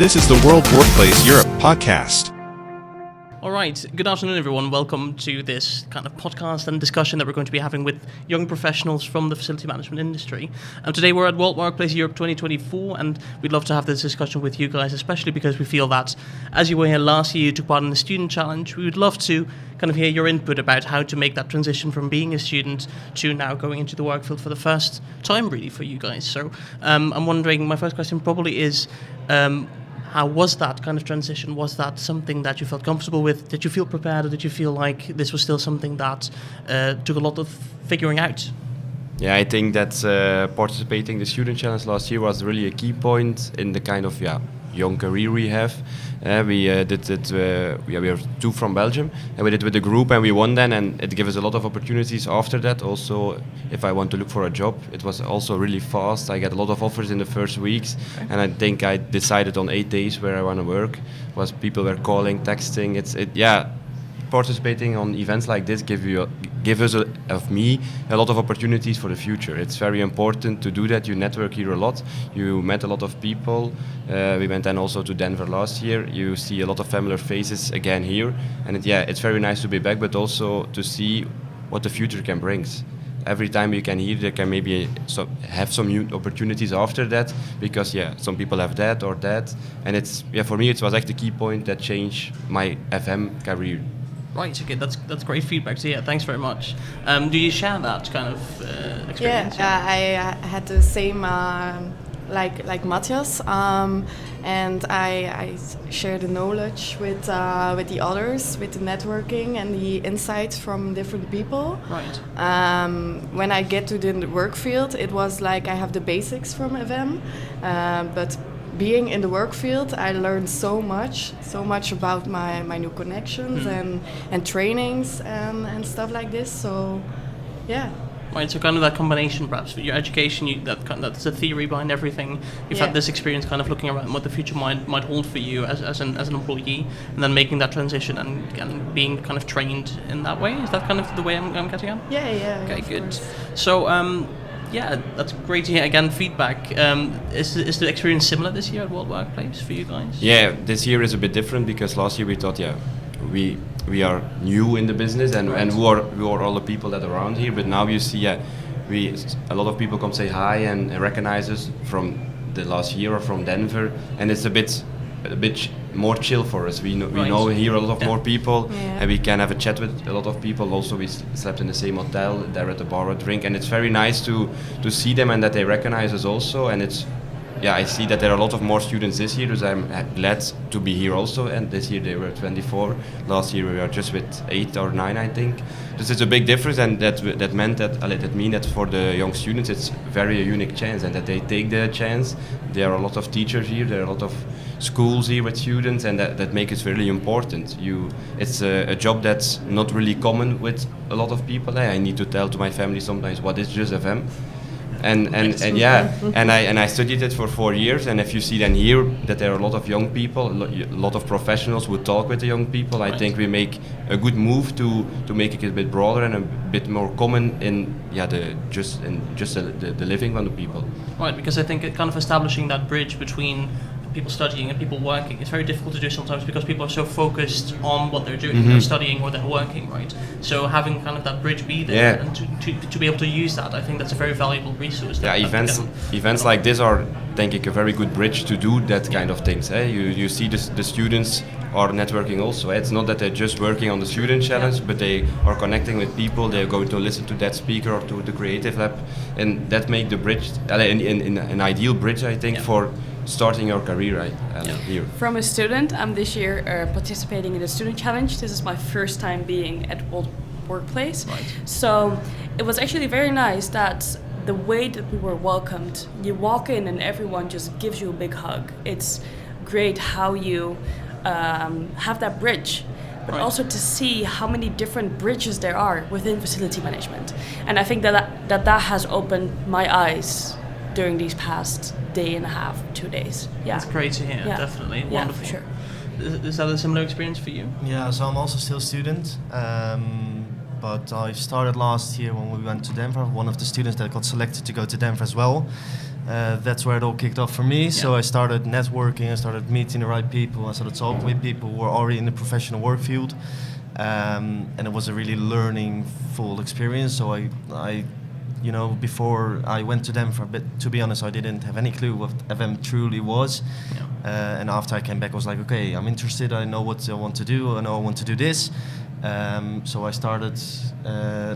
This is the World Workplace Europe podcast. All right, good afternoon, everyone. Welcome to this kind of podcast and discussion that we're going to be having with young professionals from the facility management industry. Today we're at World Workplace Europe 2024, and we'd love to have this discussion with you guys, especially because we feel that, as you were here last year, you took part in the student challenge. We would love to kind of hear your input about how to make that transition from being a student to now going into the work field for the first time, really, for you guys. So I'm wondering, my first question probably is, how was that kind of transition? Was that something that you felt comfortable with? Did you feel prepared, or did you feel like this was still something that took a lot of figuring out? Yeah, I think that participating in the student challenge last year was really a key point in the kind of young career we have. We did it. We are two from Belgium, and we did it with a group, and we won then, and it gave us a lot of opportunities after that. Also, if I want to look for a job, it was also really fast. I got a lot of offers in the first weeks, and I think I decided on 8 days where I want to work. Was people were calling, texting. Participating on events like this give us a lot of opportunities for the future. It's very important to do that. You network here a lot. You met a lot of people. We went then also to Denver last year. You see a lot of familiar faces again here, and it's very nice to be back, but also to see what the future can bring. Every time you can hear, there can maybe have some new opportunities after that, because some people have that or that, and for me it was like the key point that changed my FM career. Right, okay, that's great feedback. So thanks very much. Do you share that kind of experience? I had the same like Mathias, and I share the knowledge with the others, with the networking and the insights from different people. Right. When I get to the work field, it was like I have the basics from FM, but being in the work field, I learned so much about my new connections and trainings and stuff like this. So, yeah. Right, so kind of that combination, perhaps, with your education, that's the theory behind everything. You've had this experience, kind of looking around what the future might hold for you as an employee, and then making that transition and being kind of trained in that way. Is that kind of the way I'm getting at? Yeah. Okay, good. So. That's great to hear. Again, feedback. Is the experience similar this year at World Workplace for you guys? Yeah, this year is a bit different, because last year we thought, we are new in the business, and who are all the people that are around here. But now you see, a lot of people come say hi and recognize us from the last year or from Denver, and it's a bit more chill for us. We know here a lot of more people, and we can have a chat with a lot of people. Also, we slept in the same hotel, there at the bar, a drink, and it's very nice to see them and that they recognize us also. And I see that there are a lot of more students this year, so I'm glad to be here also. And this year they were 24. Last year we were just with 8 or 9, I think. This is a big difference, and that means that for the young students it's very a unique chance, and that they take the chance. There are a lot of teachers here. There are a lot of schools here with students, and that make it really important. It's a job that's not really common with a lot of people. I need to tell to my family sometimes what is just FM. And I studied it for 4 years, and if you see then here that there are a lot of young people, a lot of professionals who talk with the young people, I think we make a good move to make it a bit broader and a bit more common in the living of the people. Right, because I think kind of establishing that bridge between people studying and people working, it's very difficult to do sometimes, because people are so focused on what they're doing, they're studying or they're working, right? So having kind of that bridge be there and to be able to use that, I think that's a very valuable resource. Events like this are, think I, a very good bridge to do that kind of things. You see the students are networking also. It's not that they're just working on the student challenge, but they are connecting with people. They're going to listen to that speaker or to the creative lab, and that make the bridge an ideal bridge, I think, for starting your career here. From a student, I'm this year participating in the student challenge. This is my first time being at World Workplace. Right. So it was actually very nice that the way that we were welcomed. You walk in and everyone just gives you a big hug. It's great how you have that bridge, but also to see how many different bridges there are within facility management. And I think that has opened my eyes during these past day and a half, 2 days. Yeah, it's great to hear. Definitely wonderful. For sure. Is that a similar experience for you? Yeah, so I'm also still a student. but I started last year when we went to Denver. One of the students that got selected to go to Denver as well. That's where it all kicked off for me. So I started networking, I started meeting the right people, I started talking with people who were already in the professional work field. And it was a really learning full experience. So I before I went to Denver, but to be honest, I didn't have any clue what FM truly was. And after I came back, I was like, okay, I'm interested. I know what I want to do. I know I want to do this. So I started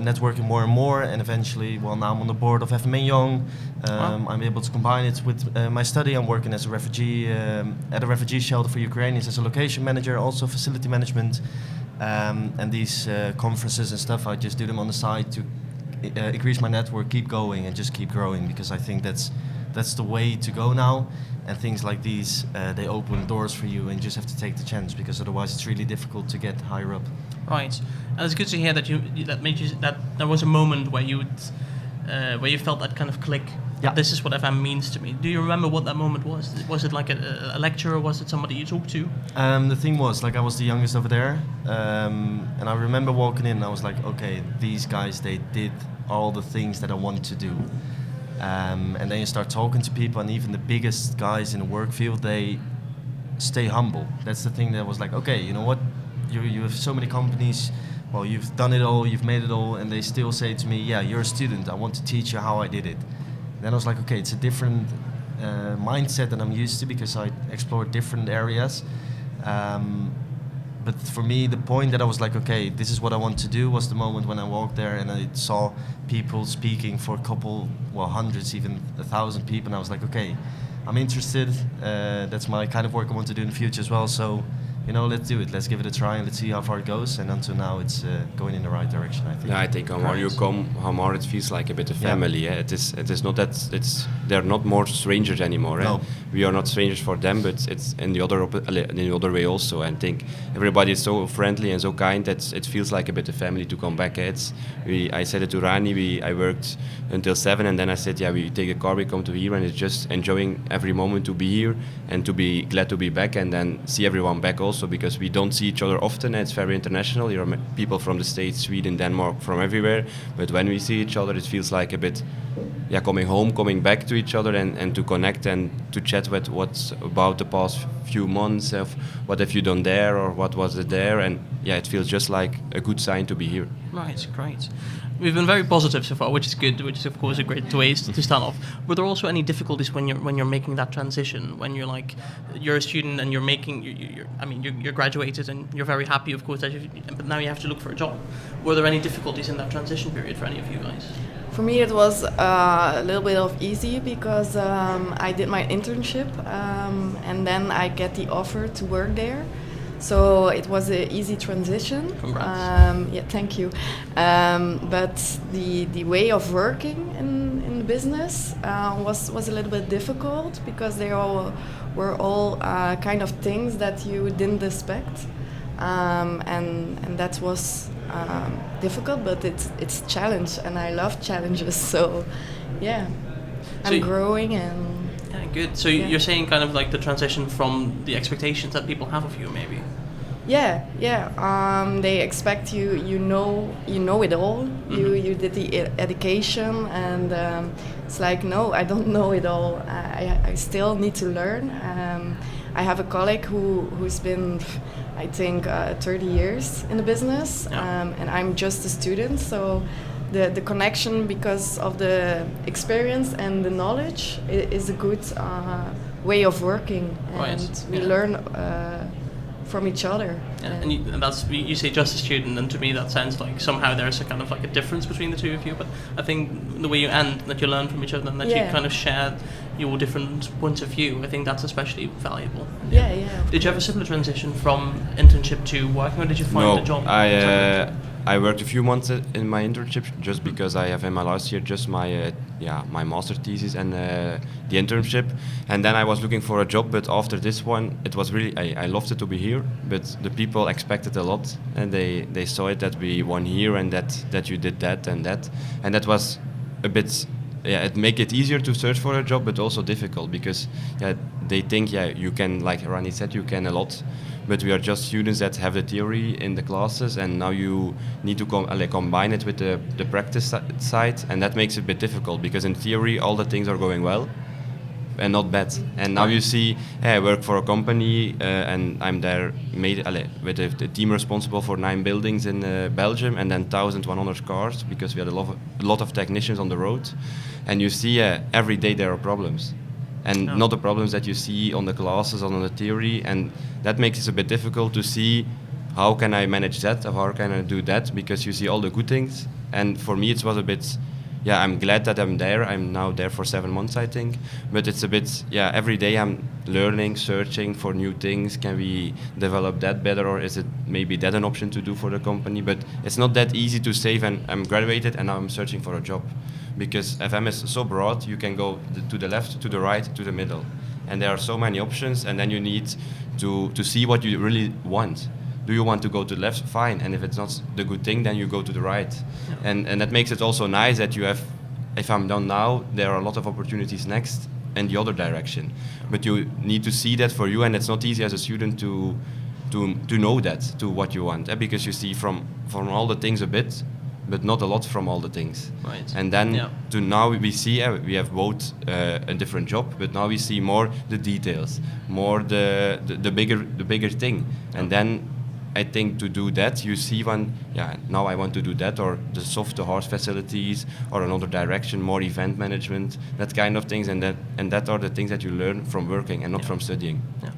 networking more and more, and eventually, now I'm on the board of FMA Young. I'm able to combine it with my study. I'm working as a refugee at a refugee shelter for Ukrainians as a location manager, also facility management. And these conferences and stuff, I just do them on the side to increase my network, keep going, and just keep growing, because I think that's the way to go now. And things like these, they open doors for you, and you just have to take the chance, because otherwise it's really difficult to get higher up. Right, and it's good to hear that that there was a moment where you felt that kind of click. Yeah. This is what FM means to me. Do you remember what that moment was? Was it like a lecture, or was it somebody you talked to? The thing was, I was the youngest over there, and I remember walking in and I was like, okay, these guys, they did all the things that I want to do. And then you start talking to people, and even the biggest guys in the work field, they stay humble. That's the thing that was like, okay, you know what? You have so many companies, you've done it all, you've made it all, and they still say to me, yeah, you're a student, I want to teach you how I did it. Then I was like, okay, it's a different mindset than I'm used to, because I explored different areas. But for me, the point that I was like, okay, this is what I want to do, was the moment when I walked there and I saw people speaking for a couple, hundreds, even 1,000 people, and I was like, okay, I'm interested. That's my kind of work I want to do in the future as well. So, let's do it. Let's give it a try and let's see how far it goes. And until now, it's going in the right direction, I think. Yeah, I think how more you come, how more it feels like a bit of family. Yeah. It is not that they're not more strangers anymore. No. We are not strangers for them, but it's in the other way also. And I think everybody is so friendly and so kind that it feels like a bit of family to come back. I said it to Rani. I worked until 7, and then I said, we take a car, we come to here, and it's just enjoying every moment to be here and to be glad to be back, and then see everyone back also. Because we don't see each other often, it's very international. You're people from the States, Sweden, Denmark, from everywhere. But when we see each other, it feels like a bit, coming home, coming back to each other, and to connect and to chat with what's about the past few months, of what have you done there, or what was it there, and it feels just like a good sign to be here. Right, great. We've been very positive so far, which is good. Which is of course a great way to start off. Were there also any difficulties when you're making that transition? When you're a student and you're graduated and you're very happy, of course, but now you have to look for a job. Were there any difficulties in that transition period for any of you guys? For me, it was a little bit of easy, because I did my internship, and then I get the offer to work there. So it was an easy transition. Congrats. Thank you. But the way of working in the business was a little bit difficult, because they were all kind of things that you didn't expect, and that was difficult. But it's a challenge, and I love challenges. So I'm growing and. Good. So you're saying kind of like the transition from the expectations that people have of you, maybe. They expect you know it all. Mm-hmm. You did the education, and it's like, no, I don't know it all. I still need to learn. I have a colleague who's been, I think, 30 years in the business, and I'm just a student. So. The connection, because of the experience and the knowledge, is a good way of working, and we learn from each other. And that's, you say just a student, and to me that sounds like somehow there's a kind of like a difference between the two of you. But I think the way you end, that you learn from each other, and that you kind of share your different points of view, I think that's especially valuable. Did you have a similar transition from internship to working, or did you find a job? I worked a few months in my internship, just because I have in my last year just my my master thesis and the internship, and then I was looking for a job. But after this one, it was really I loved it to be here, but the people expected a lot, and they saw it that we won here, and that you did that, and that was a bit it make it easier to search for a job, but also difficult because they think you can, like Rani said, you can a lot, but we are just students that have the theory in the classes, and now you need to combine it with the practice side, and that makes it a bit difficult because in theory all the things are going well and not bad. And now you see, I work for a company and I'm there with the team responsible for 9 buildings in Belgium and then 1,100 cars because we had a lot of technicians on the road. And you see every day there are problems. And not the problems that you see on the classes, on the theory. And that makes it a bit difficult to see how can I manage that or how can I do that, because you see all the good things. And for me it was a bit... I'm glad that I'm there. I'm now there for 7 months, I think. But it's a bit, every day I'm learning, searching for new things. Can we develop that better, or is it maybe that an option to do for the company? But it's not that easy to save, and I'm graduated and now I'm searching for a job. Because FM is so broad, you can go to the left, to the right, to the middle. And there are so many options, and then you need to see what you really want. Do you want to go to the left? Fine. And if it's not the good thing, then you go to the right. Yeah. And that makes it also nice that you have, if I'm done now, there are a lot of opportunities next in the other direction. But you need to see that for you, and it's not easy as a student to know that, to what you want. Because you see from all the things a bit, but not a lot from all the things. Right. And then to now we see we have both a different job, but now we see more the details, more the bigger thing. And then I think to do that, you see now I want to do that, or the soft to hard facilities, or another direction, more event management, that kind of things, and that are the things that you learn from working and not from studying. Yeah.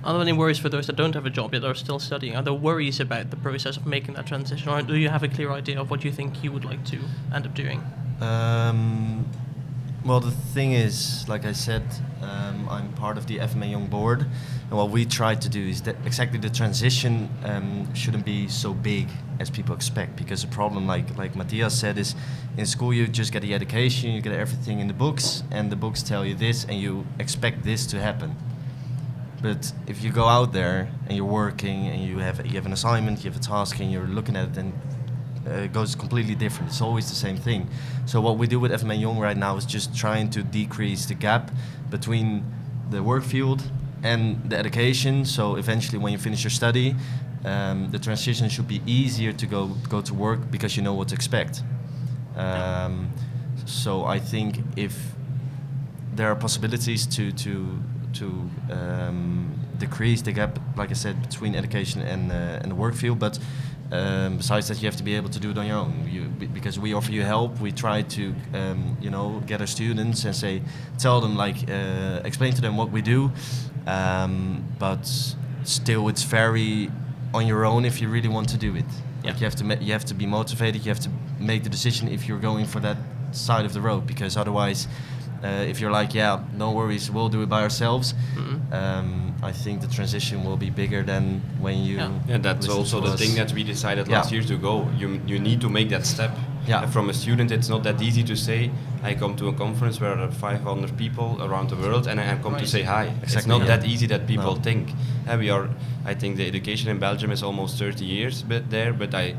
Are there any worries for those that don't have a job yet or are still studying? Are there worries about the process of making that transition, or do you have a clear idea of what you think you would like to end up doing? Well, the thing is, like I said, I'm part of the IFMA Young Board, and what we try to do is that exactly the transition shouldn't be so big as people expect, because the problem, like Mathias said, is in school you just get the education, you get everything in the books, and the books tell you this, and you expect this to happen. But if you go out there and you're working and you have an assignment, you have a task, and you're looking at it, and it goes completely different. It's always the same thing. So what we do with FMA Young right now is just trying to decrease the gap between the work field and the education. So eventually when you finish your study, the transition should be easier to go to work because you know what to expect. So I think if there are possibilities to decrease the gap, like I said, between education and the work field, but besides that, you have to be able to do it on your own. Because we offer you help, we try to, get our students and tell them, explain to them what we do. But still, it's very on your own if you really want to do it. Yeah. Like you have to be motivated. You have to make the decision if you're going for that side of the road. Because otherwise, if you're like, no worries, we'll do it by ourselves. Mm-hmm. I think the transition will be bigger than when you. Yeah, that's also the thing that we decided last year to go. You need to make that step. Yeah. From a student, it's not that easy to say, I come to a conference where there are 500 people around the world and I come to say hi. Exactly. It's not that easy that people think. I think the education in Belgium is almost 30 years but I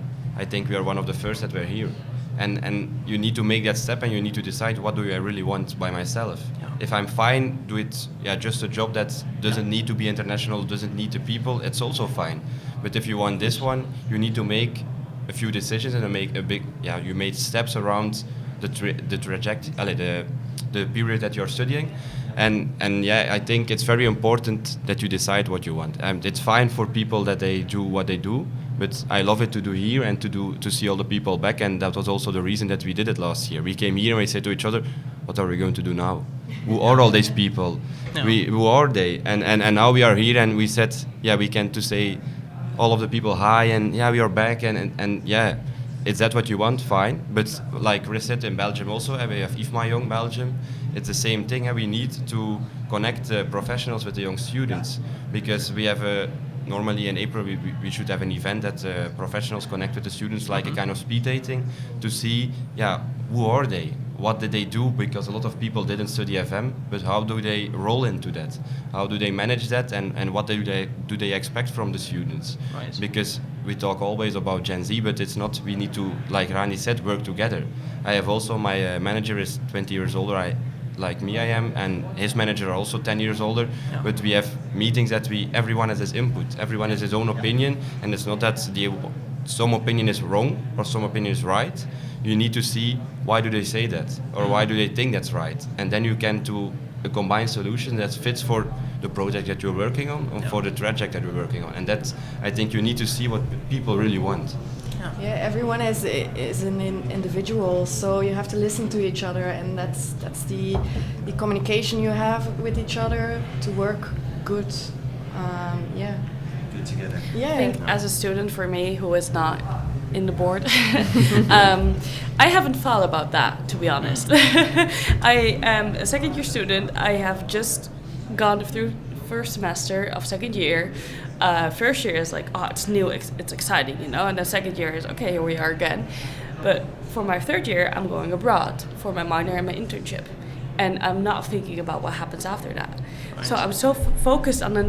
think we are one of the first that were here. And you need to make that step, and you need to decide, what do I really want by myself? Yeah. If I'm fine, do it, just a job that doesn't need to be international, doesn't need the people, it's also fine. But if you want this one, you need to make a few decisions and make a big, you made steps around the trajectory, the period that you're studying. And I think it's very important that you decide what you want. It's fine for people that they do what they do, but I love it to do here and to see all the people back, and that was also the reason that we did it last year. We came here and we said to each other, what are we going to do now? Who are all these people? No. Who are they? And now we are here, and we said, we can to say all of the people hi, and we are back, and is that what you want? Fine. But like Chris said, in Belgium also, we have IFMA Young Belgium. It's the same thing. We need to connect the professionals with the young students, because we have normally in April we should have an event that professionals connect with the students, like a kind of speed dating, to see who are they, what did they do, because a lot of people didn't study FM, but how do they roll into that? How do they manage that, and what do they expect from the students? Right. Because we talk always about Gen Z, but it's not, we need to, like Rani said, work together. I have also, my manager is 20 years older, like me I am, and his manager are also 10 years older, but we have meetings that everyone has his input, everyone has his own opinion, and it's not that some opinion is wrong or some opinion is right. You need to see why do they say that, or why do they think that's right, and then you can do a combined solution that fits for the project that you're working on, or for the project that you're working on, and that's, I think you need to see what people really want. Yeah, everyone is an individual, so you have to listen to each other, and that's the communication you have with each other to work good. Good together. Yeah. I think as a student, for me, who is not in the board, I haven't thought about that, to be honest. I am a second year student. I have just gone through first semester of second year. First year is like, oh, it's new, it's exciting, you know, and then second year is, okay, here we are again. But for my third year, I'm going abroad for my minor and my internship, and I'm not thinking about what happens after that. Right. So I'm so focused on the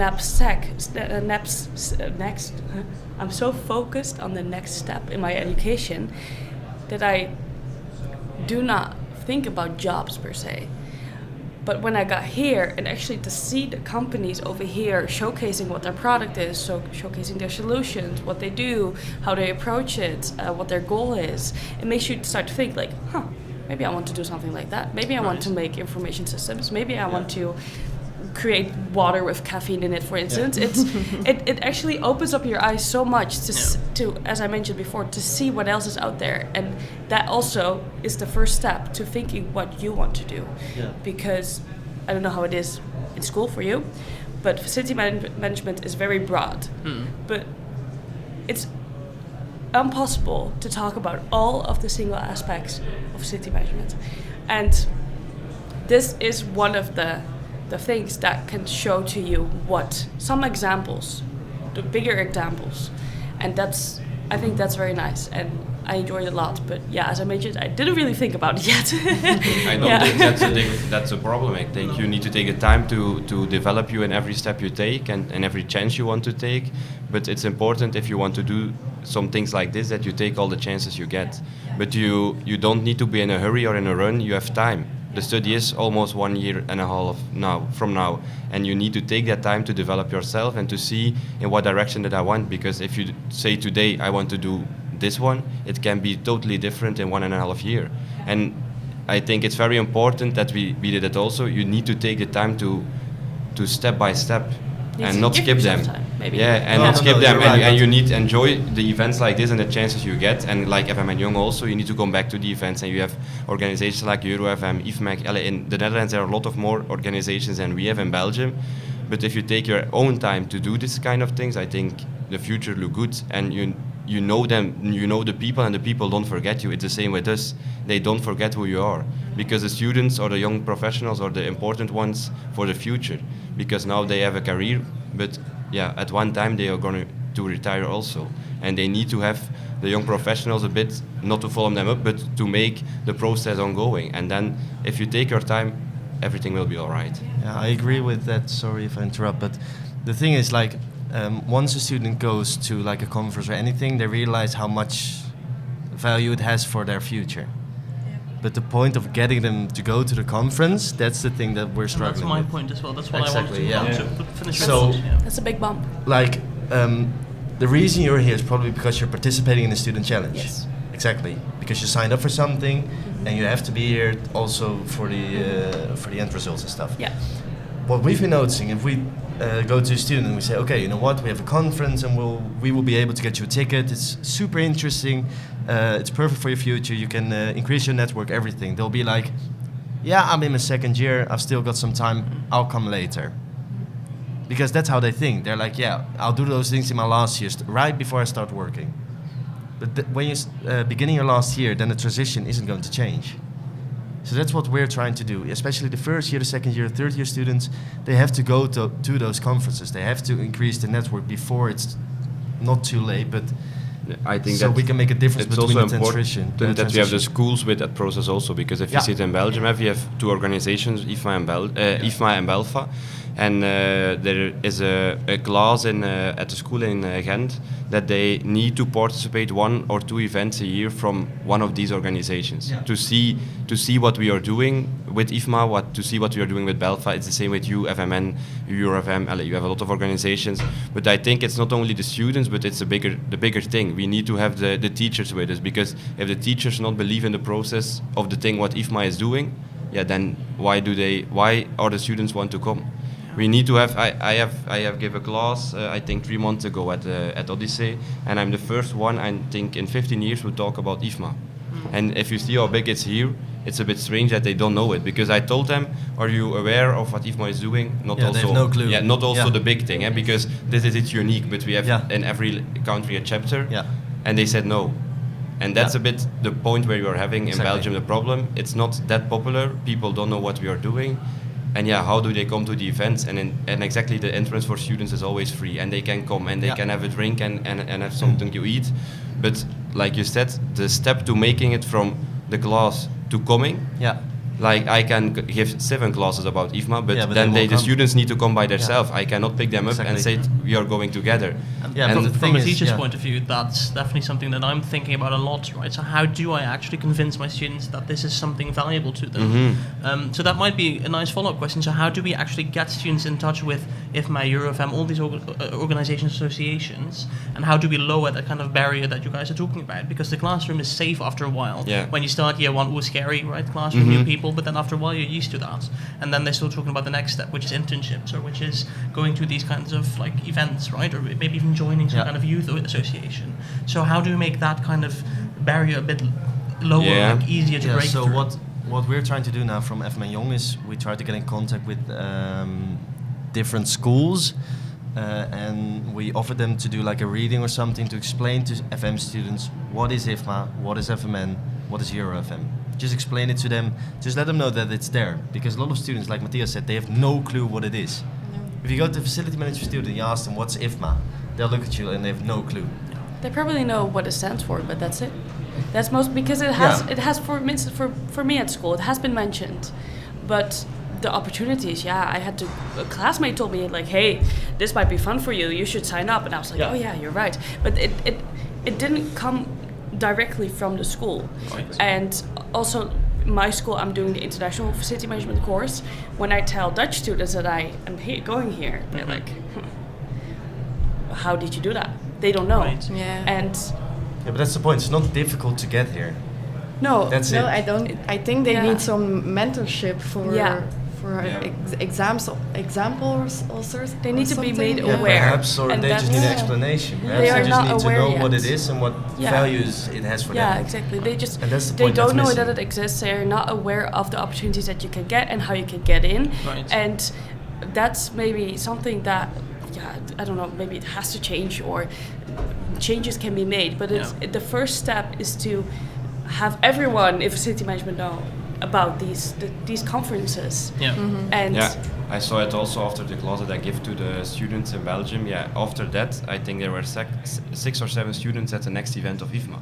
I'm so focused on the next step in my education that I do not think about jobs per se. But when I got here, and actually to see the companies over here showcasing what their product is, so showcasing their solutions, what they do, how they approach it, what their goal is, it makes you start to think like, maybe I want to do something like that. Maybe I want to make information systems. Maybe I want to create water with caffeine in it, for instance. It actually opens up your eyes so much to, as I mentioned before, to see what else is out there, and that also is the first step to thinking what you want to do. Because I don't know how it is in school for you, but facility management is very broad. But it's impossible to talk about all of the single aspects of facility management, and this is one of the things that can show to you what some examples, the bigger examples, and I think that's very nice, and I enjoyed it a lot. But yeah, as I mentioned, I didn't really think about it yet. I don't think that's a problem. I think you need to take the time to develop you in every step you take and every chance you want to take. But it's important, if you want to do some things like this, that you take all the chances you get. But you don't need to be in a hurry or in a run. You have time. The study is almost 1.5 years from now, and you need to take that time to develop yourself and to see in what direction that I want. Because if you say today I want to do this one, it can be totally different in 1.5 years. And I think it's very important that we did it also. You need to take the time to step by step. And not skip them. Not skip them. And you need to enjoy the events like this and the chances you get. And like FM and Young also, you need to come back to the events. And you have organizations like EuroFM, IFMA. In the Netherlands, there are a lot of more organizations than we have in Belgium. But if you take your own time to do this kind of things, I think the future look good. And you know them, you know the people, and the people don't forget you. It's the same with us. They don't forget who you are. Because the students or the young professionals are the important ones for the future. Because now they have a career, but at one time they are going to retire also. And they need to have the young professionals a bit, not to follow them up, but to make the process ongoing. And then if you take your time, everything will be all right. Yeah, I agree with that. Sorry if I interrupt, but the thing is, like, once a student goes to like a conference or anything, they realize how much value it has for their future. But the point of getting them to go to the conference, that's the thing that we're struggling with. That's my point as well. That's what exactly, I wanted to finish. So, that's a big bump. Like, the reason you're here is probably because you're participating in the student challenge. Yes. Exactly. Because you signed up for something, and you have to be here also for the end results and stuff. Yeah. What we've been noticing, if we go to a student and we say, okay, you know what, we have a conference and we will be able to get you a ticket. It's super interesting. It's perfect for your future. You can increase your network, everything. They'll be like, yeah, I'm in my second year. I've still got some time. I'll come later. Because that's how they think. They're like, yeah, I'll do those things in my last year, right before I start working. But when you're beginning your last year, then the transition isn't going to change. So that's what we're trying to do, especially the first year, the second year, third year students. They have to go to those conferences. They have to increase the network before it's not too late. But I think so that we can make a difference it's between also the transition. important that we have the schools with that process also, because if you see it in Belgium, we have two organizations, IFMA and IFMA and Belfa, and there is a clause in at the school in Ghent that they need to participate 1 or 2 events a year from one of these organizations to see what we are doing with IFMA, to see what we are doing with Belfa. It's the same with you, FMN, EuroFM. You have a lot of organizations, but I think it's not only the students, but it's the bigger thing. We need to have the teachers with us, because if the teachers not believe in the process of the thing what IFMA is doing, then why are the students want to come? We need to have. I have give a class I think 3 months ago at Odyssey, and I'm the first one I think in 15 years who talk about IFMA. And if you see how big it's here, it's a bit strange that they don't know it, because I told them, "Are you aware of what IFMA is doing?" They have no clue. Yeah, not also the big thing, because it's unique. But we have in every country a chapter, and they said no. And that's a bit the point where you are having in Belgium the problem. It's not that popular. People don't know what we are doing. And how do they come to the events? And exactly, the entrance for students is always free, and they can come and they can have a drink and have something to eat. But like you said, the step to making it from the class to coming, like I can give 7 classes about IFMA, but then the students need to come by themselves. I cannot pick them up and say we are going together. And from a teacher's point of view, that's definitely something that I'm thinking about a lot, right? So how do I actually convince my students that this is something valuable to them? So that might be a nice follow-up question. So how do we actually get students in touch with IFMA, EuroFM, all these organizations, associations, and how do we lower that kind of barrier that you guys are talking about? Because the classroom is safe after a while. When you start year 1, it was scary, right? Classroom, new people, but then after a while you're used to that. And then they're still talking about the next step, which is internships, or which is going to these kinds of like events, right? Or maybe even joining some kind of youth association. So how do we make that kind of barrier a bit lower, like easier to break so through? what we're trying to do now from FMN Young is we try to get in contact with different schools, and we offer them to do like a reading or something to explain to FM students what is IFMA, what is FMN, what is EuroFM. Just explain it to them, just let them know that it's there, because a lot of students, like Mathias said, they have no clue what it is. If you go to a facility management student and you ask them what's IFMA, they'll look at you and they have no clue. They probably know what it stands for, but that's it. That's most, because it has for me at school, it has been mentioned, but the opportunities, I had to, a classmate told me like, hey, this might be fun for you, you should sign up, and I was like, oh yeah, you're right, but it didn't come directly from the school. And also my school, I'm doing the international facility management course. When I tell Dutch students that I am going here, they're like, how did you do that? They don't know. And but that's the point, it's not difficult to get here. No, that's no, it. I think they need some mentorship for examples also. They need to be made aware. aware. Or they just need an explanation. They are just not need to aware know yet. what it is and what values it has for them. Yeah, exactly. They just they don't know that it exists. They're not aware of the opportunities that you can get and how you can get in. And that's maybe something that I don't know, maybe it has to change, or changes can be made. But the first step is to have everyone in facility management know about these conferences. And I saw it also after the class that I give to the students in Belgium. After that, I think there were 6 or 7 students at the next event of IFMA,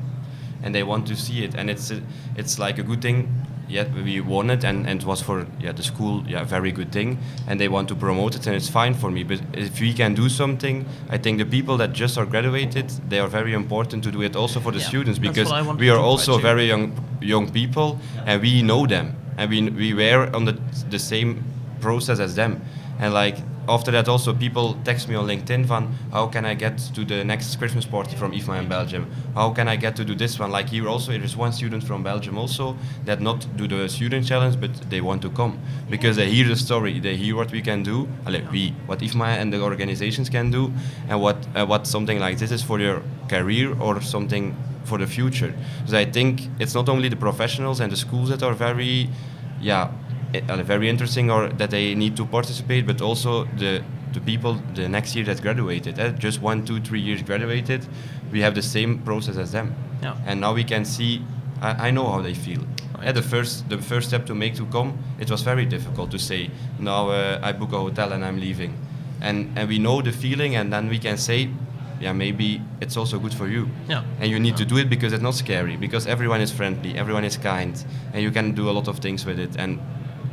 and they want to see it, and it's like a good thing. We won it, and it was for the school, very good thing, and they want to promote it, and it's fine for me. But if we can do something, I think the people that just are graduated, they are very important to do it also for the students, because we are also very young people, and we know them, and we were on the same process as them. And like after that also people text me on LinkedIn van, how can I get to the next Christmas party from IFMA in Belgium? How can I get to do this one? Like here also, there's one student from Belgium also that not do the student challenge, but they want to come because they hear the story, they hear what we can do, what IFMA and the organizations can do, and what something like this is for your career or something for the future. So I think it's not only the professionals and the schools that are very interesting or that they need to participate, but also the people the next year that graduated, just 1, 2, 3 years graduated, we have the same process as them. And now we can see, I know how they feel. The first step to come, it was very difficult to say, now I book a hotel and I'm leaving. And we know the feeling, and then we can say, maybe it's also good for you. Yeah. And you need to do it because it's not scary, because everyone is friendly, everyone is kind, and you can do a lot of things with it. And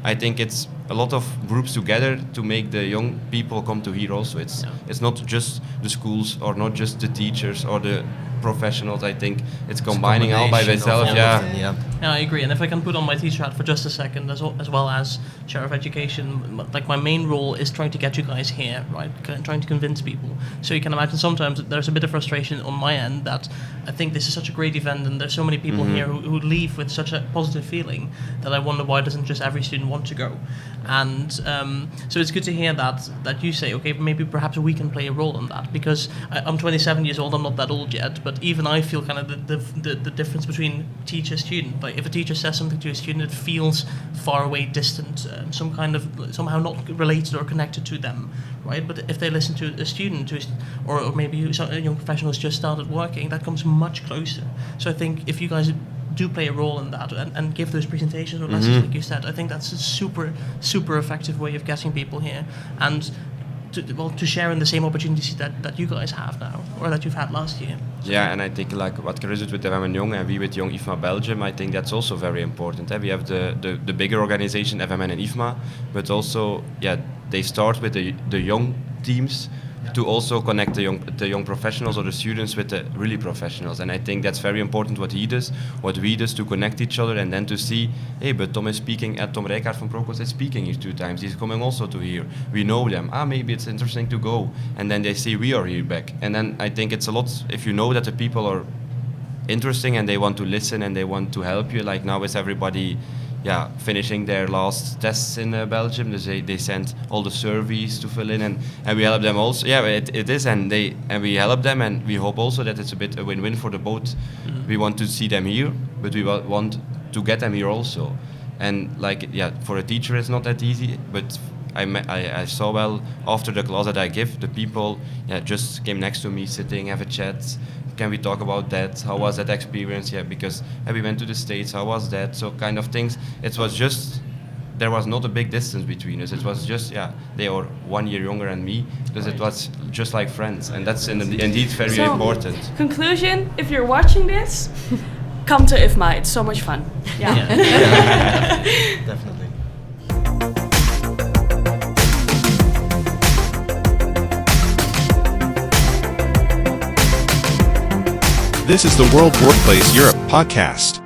I think it's a lot of groups together to make the young people come to here also. It's not just the schools or not just the teachers or the professionals. I think it's combining all by itself. Yeah, I agree. And if I can put on my teacher hat for just a second, as well as chair of education, like my main role is trying to get you guys here, right? Trying to convince people. So you can imagine sometimes there's a bit of frustration on my end that I think this is such a great event and there's so many people here who leave with such a positive feeling that I wonder why doesn't just every student want to go. And so it's good to hear that you say, okay, maybe perhaps we can play a role in that, because I'm 27 years old, I'm not that old yet, but even I feel kind of the difference between teacher student. Like if a teacher says something to a student, it feels far away, distant, somehow not related or connected to them, right? But if they listen to a student or maybe a young professional who's just started working, that comes much closer. So I think if you guys do play a role in that and give those presentations or lessons like you said, I think that's a super effective way of getting people here and to share in the same opportunities that you guys have now or that you've had last year. Yeah, and I think like what Chris did with FMN Young and we with Young IFMA Belgium, I think that's also very important. We have the bigger organization FMN and IFMA, but also they start with the young teams to also connect the young professionals or the students with the really professionals. And I think that's very important what he does, what we do, to connect each other and then to see, hey, but Tom is speaking, Tom Rijkaard from Procos is speaking here 2 times, he's coming also to here. We know them, maybe it's interesting to go. And then they see we are here back. And then I think it's a lot, if you know that the people are interesting and they want to listen and they want to help you, like now is everybody finishing their last tests in Belgium. They send all the surveys to fill in, and we help them also. Yeah, it is, and we help them, and we hope also that it's a bit a win-win for the both. We want to see them here, but we want to get them here also. And for a teacher it's not that easy, but I saw well after the class that I give, the people just came next to me, sitting, have a chat. Can we talk about that? How was that experience? Yeah, because we went to the States. How was that? So kind of things. It was just, there was not a big distance between us. It was just, they are 1 year younger than me, because it was just like friends. And that's indeed very important. Conclusion, if you're watching this, come to IFMA. It's so much fun. Yeah. Definitely. This is the World Workplace Europe podcast.